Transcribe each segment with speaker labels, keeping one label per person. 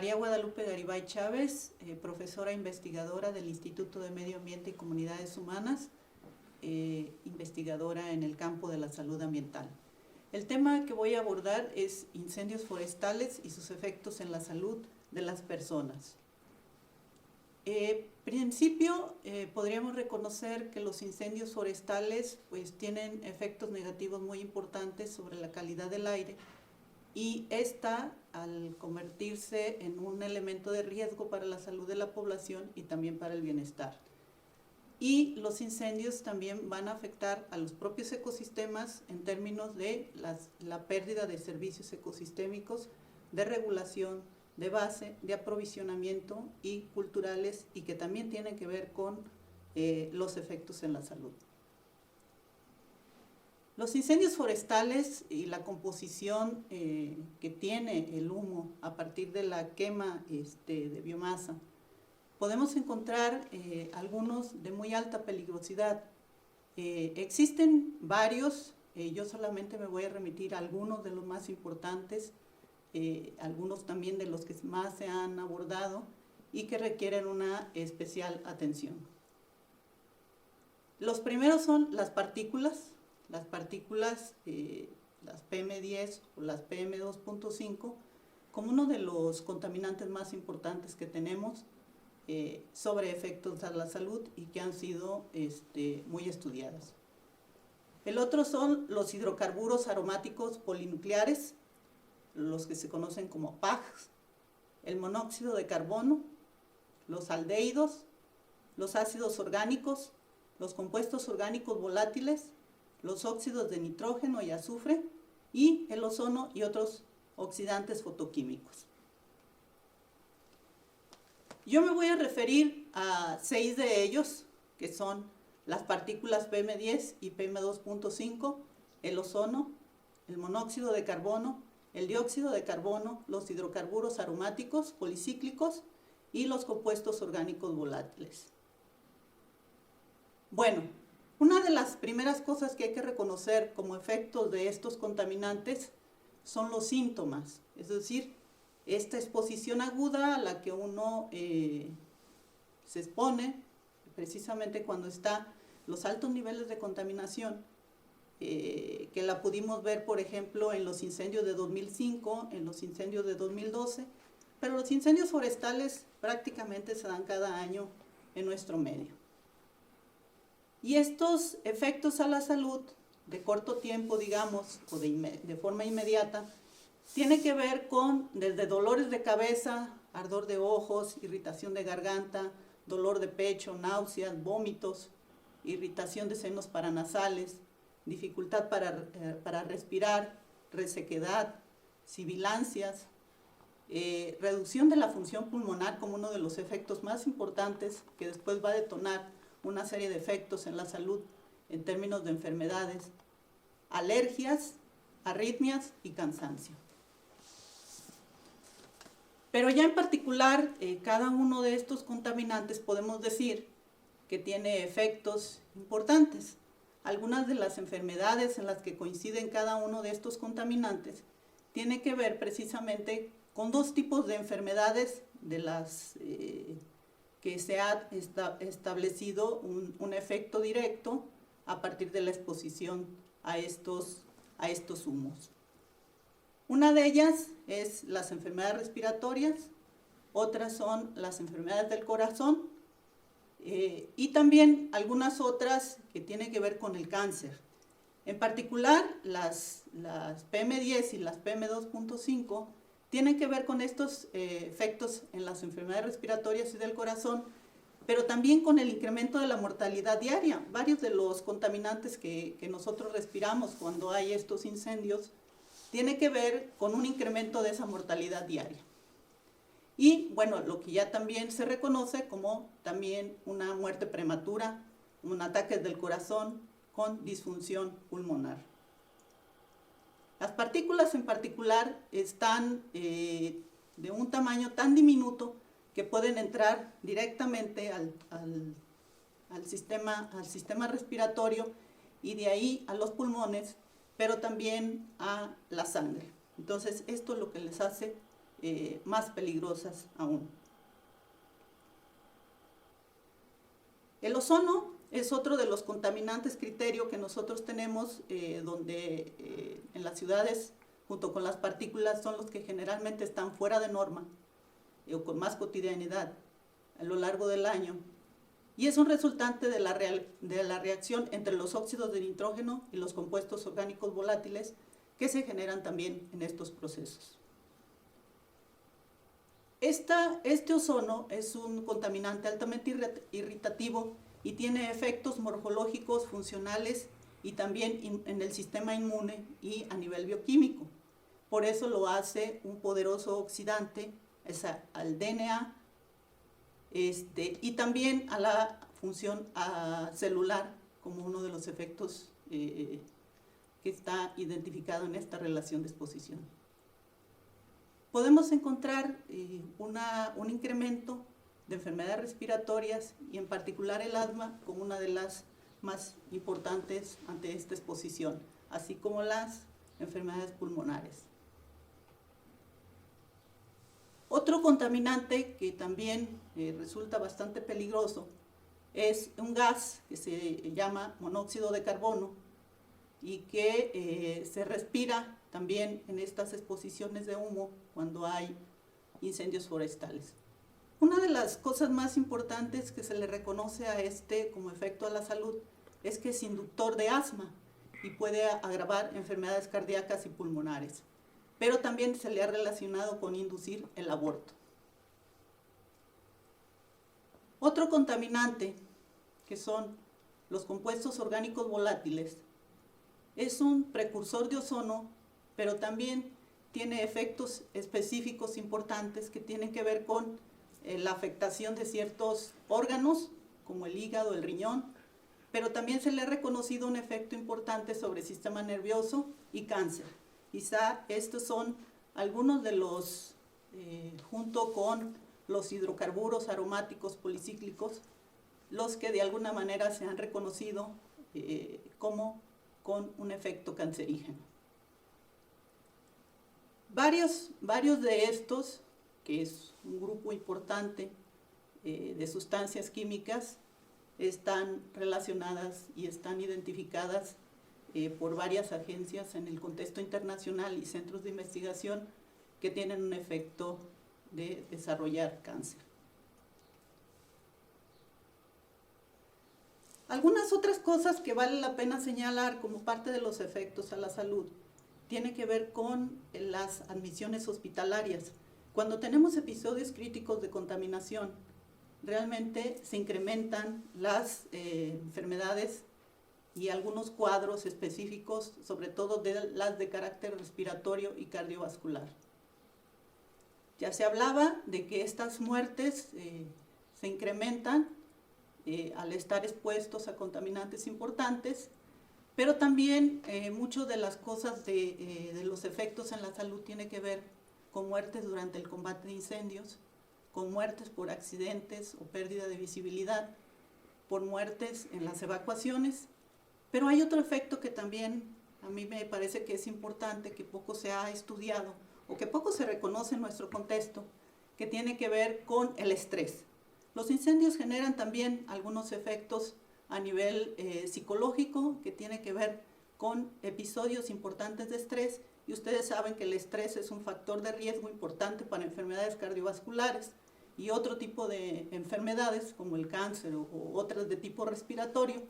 Speaker 1: María Guadalupe Garibay Chávez, profesora investigadora del Instituto de Medio Ambiente y Comunidades Humanas, investigadora en el campo de la salud ambiental. El tema que voy a abordar es incendios forestales y sus efectos en la salud de las personas. Principio, podríamos reconocer que los incendios forestales pues, tienen efectos negativos muy importantes sobre la calidad del aire, y esta, al convertirse en un elemento de riesgo para la salud de la población y también para el bienestar. Y los incendios también van a afectar a los propios ecosistemas en términos de la pérdida de servicios ecosistémicos, de regulación, de base, de aprovisionamiento y culturales, y que también tienen que ver con los efectos en la salud. Los incendios forestales y la composición que tiene el humo a partir de la quema de biomasa, podemos encontrar algunos de muy alta peligrosidad. Existen varios, yo solamente me voy a remitir a algunos de los más importantes, algunos también de los que más se han abordado y que requieren una especial atención. Los primeros son las partículas, las PM10 o las PM2.5, como uno de los contaminantes más importantes que tenemos sobre efectos a la salud y que han sido muy estudiadas. El otro son los hidrocarburos aromáticos polinucleares, los que se conocen como PAGs, el monóxido de carbono, los aldehídos, los ácidos orgánicos, los compuestos orgánicos volátiles, los óxidos de nitrógeno y azufre, y el ozono y otros oxidantes fotoquímicos. Yo me voy a referir a 6 de ellos, que son las partículas PM10 y PM2.5, el ozono, el monóxido de carbono, el dióxido de carbono, los hidrocarburos aromáticos policíclicos y los compuestos orgánicos volátiles. Bueno, una de las primeras cosas que hay que reconocer como efectos de estos contaminantes son los síntomas, es decir, esta exposición aguda a la que uno se expone precisamente cuando está los altos niveles de contaminación, que la pudimos ver, por ejemplo, en los incendios de 2005, en los incendios de 2012, pero los incendios forestales prácticamente se dan cada año en nuestro medio. Y estos efectos a la salud de corto tiempo, digamos, o de forma inmediata, tiene que ver con desde dolores de cabeza, ardor de ojos, irritación de garganta, dolor de pecho, náuseas, vómitos, irritación de senos paranasales, dificultad para respirar, resequedad, sibilancias, reducción de la función pulmonar como uno de los efectos más importantes que después va a detonar una serie de efectos en la salud en términos de enfermedades, alergias, arritmias y cansancio. Pero ya en particular, cada uno de estos contaminantes podemos decir que tiene efectos importantes. Algunas de las enfermedades en las que coinciden cada uno de estos contaminantes tiene que ver precisamente con dos tipos de enfermedades de las que se ha establecido un efecto directo a partir de la exposición a estos humos. Una de ellas es las enfermedades respiratorias, otras son las enfermedades del corazón y también algunas otras que tienen que ver con el cáncer. En particular, las PM10 y las PM2.5 tienen que ver con estos efectos en las enfermedades respiratorias y del corazón, pero también con el incremento de la mortalidad diaria. Varios de los contaminantes que nosotros respiramos cuando hay estos incendios tiene que ver con un incremento de esa mortalidad diaria. Y bueno, lo que ya también se reconoce como también una muerte prematura, un ataque del corazón con disfunción pulmonar. Las partículas en particular están de un tamaño tan diminuto que pueden entrar directamente al sistema respiratorio y de ahí a los pulmones, pero también a la sangre. Entonces, esto lo que les hace más peligrosas aún. El ozono es otro de los contaminantes criterio que nosotros tenemos, donde en las ciudades, junto con las partículas, son los que generalmente están fuera de norma o con más cotidianidad a lo largo del año. Y es un resultante de la reacción entre los óxidos de nitrógeno y los compuestos orgánicos volátiles que se generan también en estos procesos. Este ozono es un contaminante altamente irritativo y tiene efectos morfológicos, funcionales y también en el sistema inmune y a nivel bioquímico. Por eso lo hace un poderoso oxidante al DNA y también a la función celular como uno de los efectos que está identificado en esta relación de exposición. Podemos encontrar un incremento de enfermedades respiratorias y en particular el asma como una de las más importantes ante esta exposición, así como las enfermedades pulmonares. Otro contaminante que también resulta bastante peligroso es un gas que se llama monóxido de carbono y que se respira también en estas exposiciones de humo cuando hay incendios forestales. Una de las cosas más importantes que se le reconoce a como efecto a la salud es que es inductor de asma y puede agravar enfermedades cardíacas y pulmonares, pero también se le ha relacionado con inducir el aborto. Otro contaminante, que son los compuestos orgánicos volátiles, es un precursor de ozono, pero también tiene efectos específicos importantes que tienen que ver con la afectación de ciertos órganos, como el hígado, el riñón, pero también se le ha reconocido un efecto importante sobre el sistema nervioso y cáncer. Quizá estos son algunos de los, junto con los hidrocarburos aromáticos policíclicos, los que de alguna manera se han reconocido como con un efecto cancerígeno. Varios de estos, que es un grupo importante de sustancias químicas, están relacionadas y están identificadas por varias agencias en el contexto internacional y centros de investigación que tienen un efecto de desarrollar cáncer. Algunas otras cosas que vale la pena señalar como parte de los efectos a la salud tiene que ver con las admisiones hospitalarias. Cuando tenemos episodios críticos de contaminación, realmente se incrementan las enfermedades y algunos cuadros específicos, sobre todo las de carácter respiratorio y cardiovascular. Ya se hablaba de que estas muertes se incrementan al estar expuestos a contaminantes importantes, pero también muchas de las cosas de los efectos en la salud tiene que ver con muertes durante el combate de incendios, con muertes por accidentes o pérdida de visibilidad, por muertes en las evacuaciones. Pero hay otro efecto que también a mí me parece que es importante, que poco se ha estudiado o que poco se reconoce en nuestro contexto, que tiene que ver con el estrés. Los incendios generan también algunos efectos a nivel psicológico, que tiene que ver con episodios importantes de estrés, y ustedes saben que el estrés es un factor de riesgo importante para enfermedades cardiovasculares y otro tipo de enfermedades como el cáncer o otras de tipo respiratorio,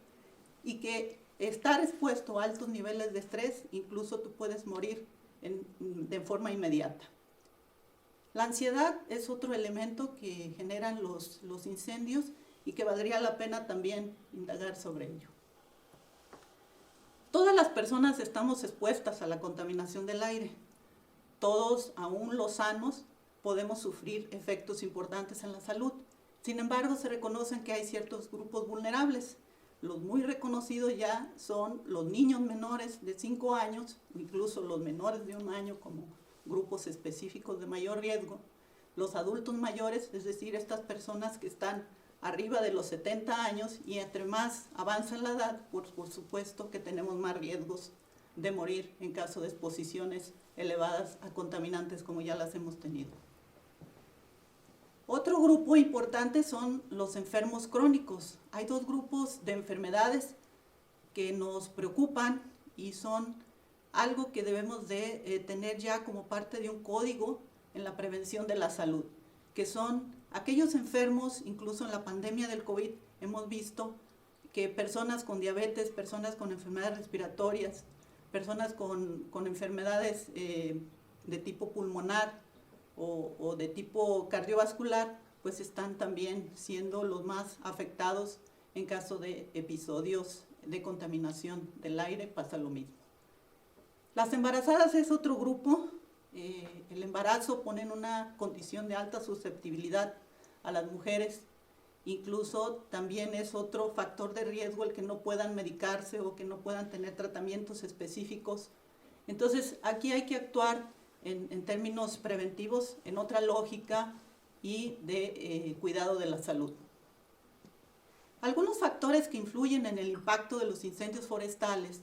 Speaker 1: y que estar expuesto a altos niveles de estrés, incluso tú puedes morir de forma inmediata. La ansiedad es otro elemento que generan los incendios y que valdría la pena también indagar sobre ello. Todas las personas estamos expuestas a la contaminación del aire. Todos, aún los sanos, podemos sufrir efectos importantes en la salud. Sin embargo, se reconocen que hay ciertos grupos vulnerables. Los muy reconocidos ya son los niños menores de 5 años, incluso los menores de 1 año como grupos específicos de mayor riesgo, los adultos mayores, es decir, estas personas que están arriba de los 70 años, y entre más avanza la edad, por supuesto que tenemos más riesgos de morir en caso de exposiciones elevadas a contaminantes como ya las hemos tenido. Otro grupo importante son los enfermos crónicos. Hay dos grupos de enfermedades que nos preocupan y son algo que debemos de tener ya como parte de un código en la prevención de la salud, que son aquellos enfermos. Incluso en la pandemia del COVID hemos visto que personas con diabetes, personas con enfermedades respiratorias, personas con enfermedades de tipo pulmonar o de tipo cardiovascular, pues están también siendo los más afectados en caso de episodios de contaminación del aire. Pasa lo mismo. Las embarazadas es otro grupo. El embarazo pone en una condición de alta susceptibilidad a las mujeres. Incluso también es otro factor de riesgo el que no puedan medicarse o que no puedan tener tratamientos específicos. Entonces aquí hay que actuar en términos preventivos, en otra lógica y de cuidado de la salud. Algunos factores que influyen en el impacto de los incendios forestales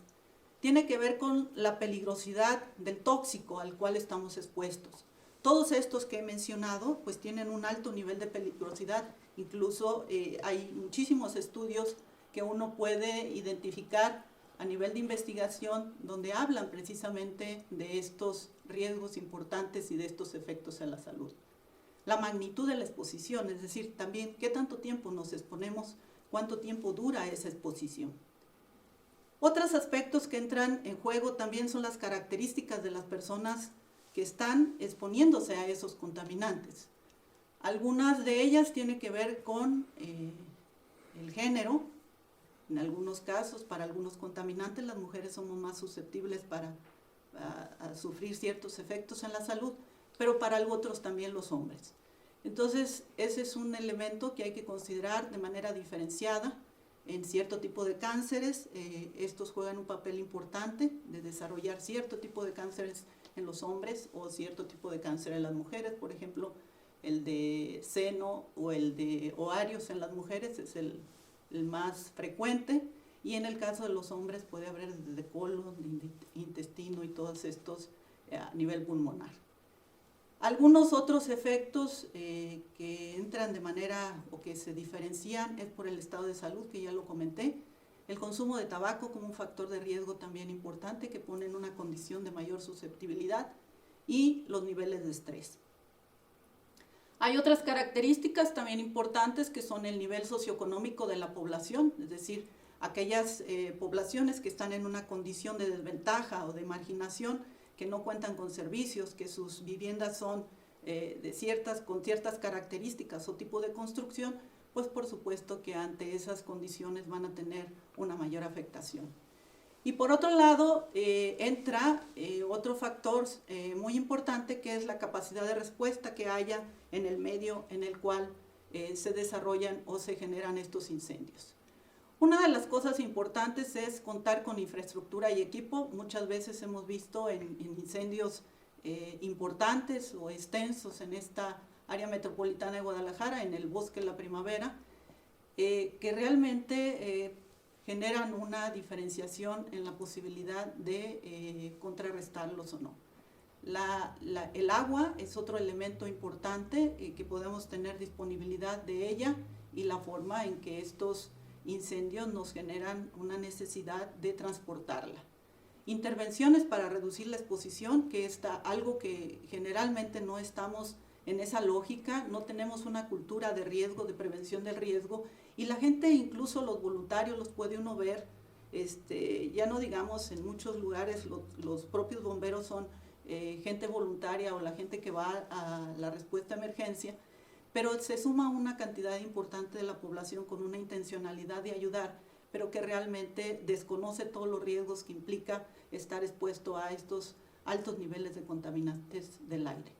Speaker 1: tiene que ver con la peligrosidad del tóxico al cual estamos expuestos. Todos estos que he mencionado pues tienen un alto nivel de peligrosidad. Incluso hay muchísimos estudios que uno puede identificar a nivel de investigación donde hablan precisamente de estos riesgos importantes y de estos efectos en la salud. La magnitud de la exposición, es decir, también qué tanto tiempo nos exponemos, cuánto tiempo dura esa exposición. Otros aspectos que entran en juego también son las características de las personas que están exponiéndose a esos contaminantes. Algunas de ellas tienen que ver con el género. En algunos casos, para algunos contaminantes, las mujeres somos más susceptibles a sufrir ciertos efectos en la salud, pero para otros también los hombres. Entonces, ese es un elemento que hay que considerar de manera diferenciada. En cierto tipo de cánceres, estos juegan un papel importante de desarrollar cierto tipo de cánceres en los hombres o cierto tipo de cáncer en las mujeres. Por ejemplo, el de seno o el de ovarios en las mujeres es el más frecuente, y en el caso de los hombres puede haber de colon, de intestino y todos estos a nivel pulmonar. Algunos otros efectos que entran de manera o que se diferencian es por el estado de salud, que ya lo comenté. El consumo de tabaco como un factor de riesgo también importante que pone en una condición de mayor susceptibilidad, y los niveles de estrés. Hay otras características también importantes que son el nivel socioeconómico de la población, es decir, aquellas poblaciones que están en una condición de desventaja o de marginación, que no cuentan con servicios, que sus viviendas son con ciertas características o tipo de construcción, pues por supuesto que ante esas condiciones van a tener una mayor afectación. Y por otro lado, entra otro factor muy importante, que es la capacidad de respuesta que haya en el medio en el cual se desarrollan o se generan estos incendios. Una de las cosas importantes es contar con infraestructura y equipo. Muchas veces hemos visto en incendios importantes o extensos en esta área metropolitana de Guadalajara, en el Bosque de la Primavera, que realmente generan una diferenciación en la posibilidad de contrarrestarlos o no. El agua es otro elemento importante que podemos tener disponibilidad de ella, y la forma en que estos incendios nos generan una necesidad de transportarla. Intervenciones para reducir la exposición, que es algo que generalmente no estamos en esa lógica, no tenemos una cultura de riesgo, de prevención del riesgo, y la gente, incluso los voluntarios, los puede uno ver, ya no digamos en muchos lugares los propios bomberos son gente voluntaria o la gente que va a la respuesta a emergencia, pero se suma una cantidad importante de la población con una intencionalidad de ayudar, pero que realmente desconoce todos los riesgos que implica estar expuesto a estos altos niveles de contaminantes del aire.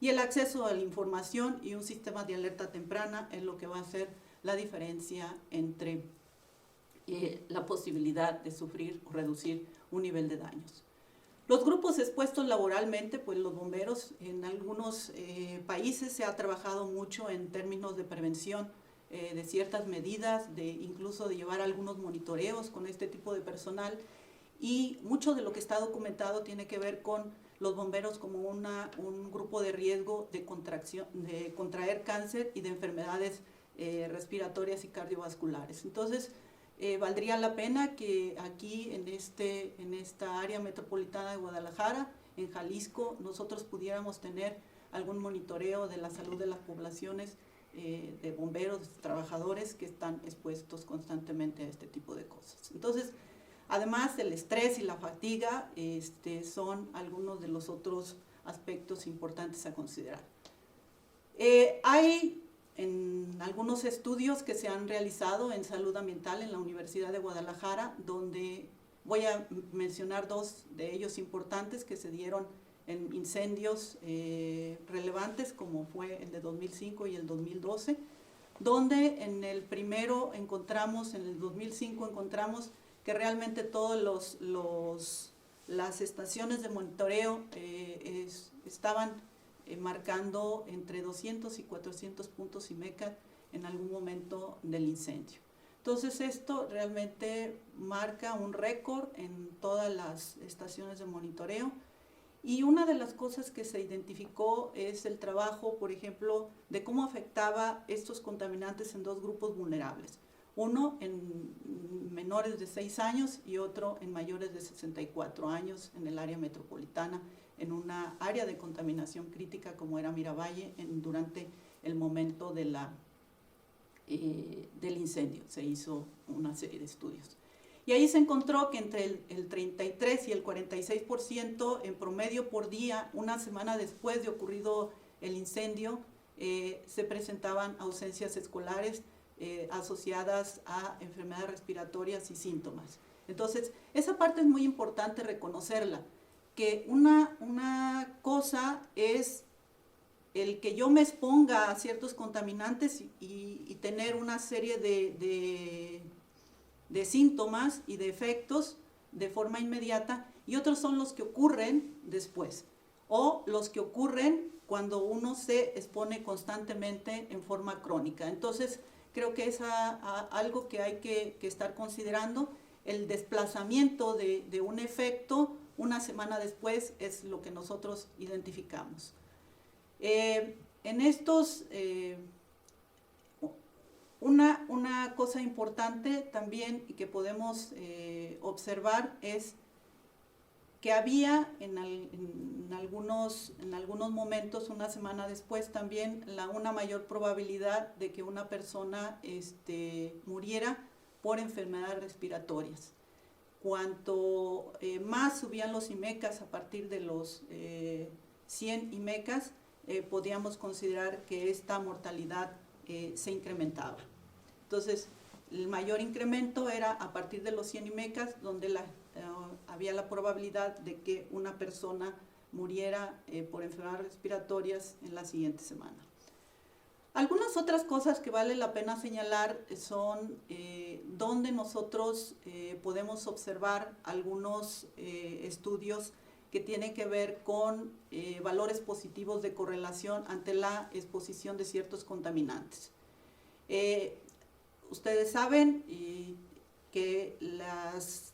Speaker 1: Y el acceso a la información y un sistema de alerta temprana es lo que va a hacer la diferencia entre la posibilidad de sufrir o reducir un nivel de daños. Los grupos expuestos laboralmente, pues los bomberos, en algunos países se ha trabajado mucho en términos de prevención de ciertas medidas, incluso de llevar algunos monitoreos con este tipo de personal, y mucho de lo que está documentado tiene que ver con los bomberos como un grupo de riesgo de contraer cáncer y de enfermedades respiratorias y cardiovasculares. Entonces, valdría la pena que aquí en esta área metropolitana de Guadalajara, en Jalisco, nosotros pudiéramos tener algún monitoreo de la salud de las poblaciones de bomberos, de trabajadores que están expuestos constantemente a este tipo de cosas. Entonces, además, el estrés y la fatiga son algunos de los otros aspectos importantes a considerar. Hay en algunos estudios que se han realizado en salud ambiental en la Universidad de Guadalajara, donde voy a mencionar dos de ellos importantes que se dieron en incendios relevantes, como fue el de 2005 y el 2012, donde en el primero encontramos, en el 2005 encontramos que realmente todas las estaciones de monitoreo estaban marcando entre 200 y 400 puntos IMECA en algún momento del incendio. Entonces esto realmente marca un récord en todas las estaciones de monitoreo, y una de las cosas que se identificó es el trabajo, por ejemplo, de cómo afectaba estos contaminantes en dos grupos vulnerables. Uno en menores de 6 años y otro en mayores de 64 años en el área metropolitana, en una área de contaminación crítica como era Miravalle durante el momento del incendio. Se hizo una serie de estudios. Y ahí se encontró que entre el 33 y el 46% en promedio por día, una semana después de ocurrido el incendio, se presentaban ausencias escolares asociadas a enfermedades respiratorias y síntomas. Entonces, esa parte es muy importante reconocerla, que una cosa es el que yo me exponga a ciertos contaminantes y tener una serie de síntomas y de efectos de forma inmediata, y otros son los que ocurren después, o los que ocurren cuando uno se expone constantemente en forma crónica. Entonces, creo que es algo que hay que estar considerando. El desplazamiento de un efecto una semana después es lo que nosotros identificamos. En estos, una cosa importante también y que podemos observar es que había en algunos momentos, una semana después también, una mayor probabilidad de que una persona muriera por enfermedades respiratorias. Cuanto más subían los IMECAS a partir de los 100 IMECAS, podíamos considerar que esta mortalidad se incrementaba. Entonces, el mayor incremento era a partir de los 100 IMECAS, donde había la probabilidad de que una persona muriera por enfermedades respiratorias en la siguiente semana. Algunas otras cosas que vale la pena señalar son donde nosotros podemos observar algunos estudios que tienen que ver con valores positivos de correlación ante la exposición de ciertos contaminantes. Ustedes saben que las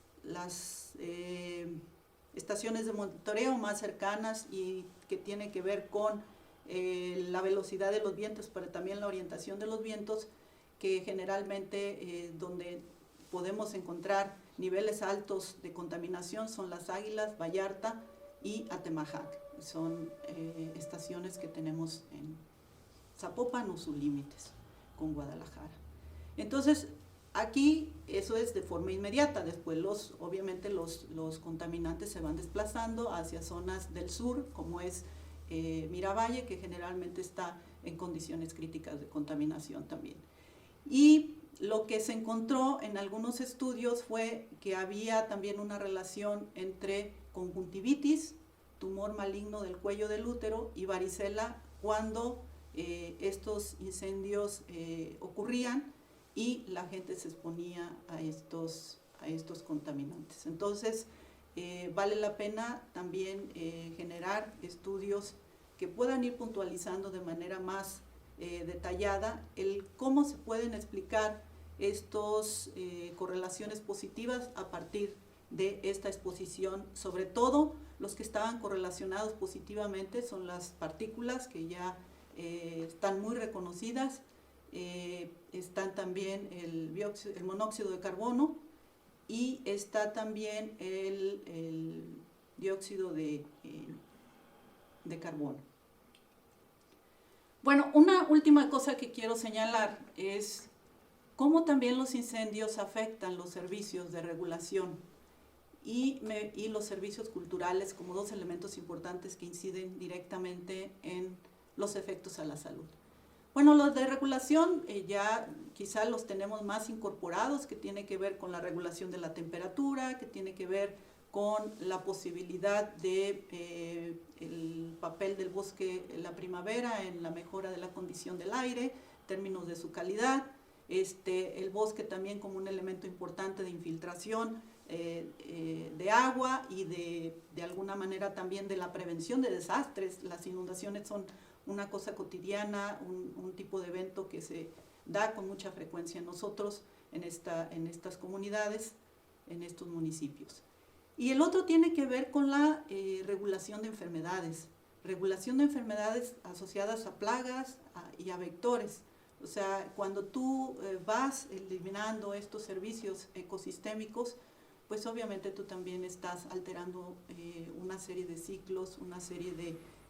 Speaker 1: estaciones de monitoreo más cercanas y que tienen que ver con la velocidad de los vientos, pero también la orientación de los vientos, que generalmente donde podemos encontrar niveles altos de contaminación son Las Águilas, Vallarta y Atemajac. Son estaciones que tenemos en Zapopan o sus límites con Guadalajara. Entonces, aquí eso es de forma inmediata. Después obviamente los contaminantes se van desplazando hacia zonas del sur, como es Miravalle, que generalmente está en condiciones críticas de contaminación también. Y lo que se encontró en algunos estudios fue que había también una relación entre conjuntivitis, tumor maligno del cuello del útero, y varicela cuando estos incendios ocurrían y la gente se exponía a estos contaminantes. Entonces, vale la pena también generar estudios que puedan ir puntualizando de manera más detallada el cómo se pueden explicar estas correlaciones positivas a partir de esta exposición. Sobre todo los que estaban correlacionados positivamente son las partículas, que ya están muy reconocidas. Están también el monóxido de carbono, y está también el dióxido de carbono. Bueno, una última cosa que quiero señalar es cómo también los incendios afectan los servicios de regulación y los servicios culturales como dos elementos importantes que inciden directamente en los efectos a la salud. Bueno, los de regulación ya quizá los tenemos más incorporados, que tiene que ver con la regulación de la temperatura, que tiene que ver con la posibilidad de el papel del bosque en la primavera en la mejora de la condición del aire, en términos de su calidad, el bosque también como un elemento importante de infiltración de agua y de alguna manera también de la prevención de desastres. Las inundaciones son una cosa cotidiana, un tipo de evento que se da con mucha frecuencia en nosotros, en estas comunidades, en estos municipios. Y el otro tiene que ver con la regulación de enfermedades asociadas a plagas y a vectores. O sea, cuando tú vas eliminando estos servicios ecosistémicos, pues obviamente tú también estás alterando una serie de ciclos, una serie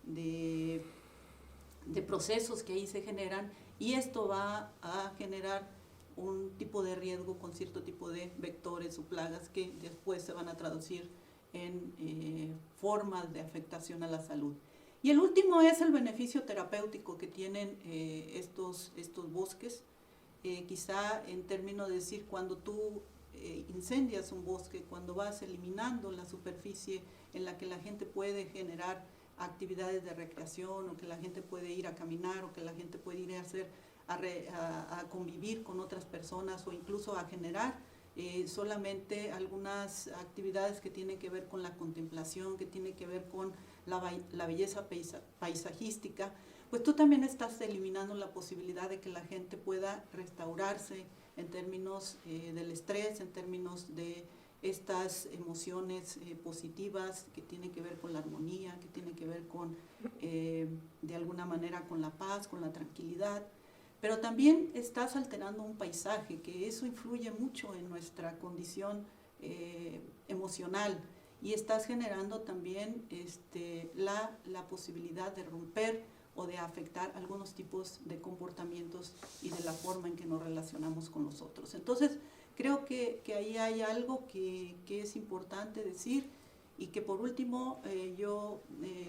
Speaker 1: de procesos que ahí se generan, y esto va a generar un tipo de riesgo con cierto tipo de vectores o plagas que después se van a traducir en formas de afectación a la salud. Y el último es el beneficio terapéutico que tienen estos bosques. Quizá en términos de decir, cuando tú incendias un bosque, cuando vas eliminando la superficie en la que la gente puede generar actividades de recreación, o que la gente puede ir a caminar, o que la gente puede ir a convivir con otras personas, o incluso a generar solamente algunas actividades que tienen que ver con la contemplación, que tienen que ver con la belleza paisajística, pues tú también estás eliminando la posibilidad de que la gente pueda restaurarse en términos del estrés, en términos de estas emociones positivas que tienen que ver con la armonía, que tienen que ver con, de alguna manera, con la paz, con la tranquilidad. Pero también estás alterando un paisaje, que eso influye mucho en nuestra condición emocional, y estás generando también la posibilidad de romper o de afectar algunos tipos de comportamientos y de la forma en que nos relacionamos con los otros. Entonces, creo que ahí hay algo que es importante decir, y que por último yo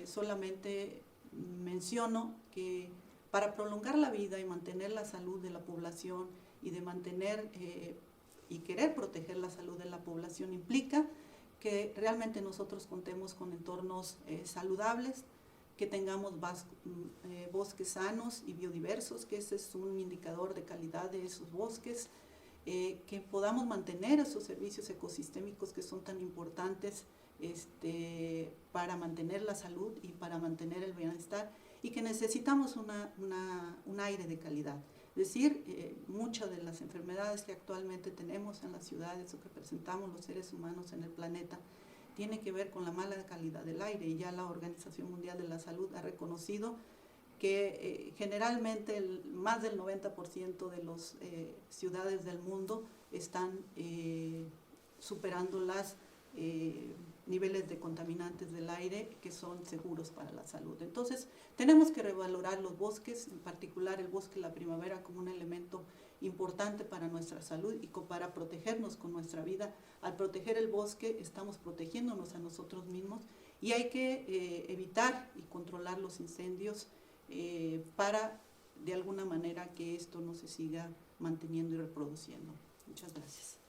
Speaker 1: solamente menciono que para prolongar la vida y mantener la salud de la población, y de mantener y querer proteger la salud de la población, implica que realmente nosotros contemos con entornos saludables, que tengamos bosques sanos y biodiversos, que ese es un indicador de calidad de esos bosques, que podamos mantener esos servicios ecosistémicos que son tan importantes para mantener la salud y para mantener el bienestar, y que necesitamos un aire de calidad. Es decir, muchas de las enfermedades que actualmente tenemos en las ciudades, o que presentamos los seres humanos en el planeta, tiene que ver con la mala calidad del aire, y ya la Organización Mundial de la Salud ha reconocido que generalmente más del 90% de las ciudades del mundo están superando los niveles de contaminantes del aire que son seguros para la salud. Entonces, tenemos que revalorar los bosques, en particular el bosque de la primavera, como un elemento importante para nuestra salud y para protegernos con nuestra vida. Al proteger el bosque, estamos protegiéndonos a nosotros mismos, y hay que evitar y controlar los incendios para, de alguna manera, que esto no se siga manteniendo y reproduciendo. Muchas gracias.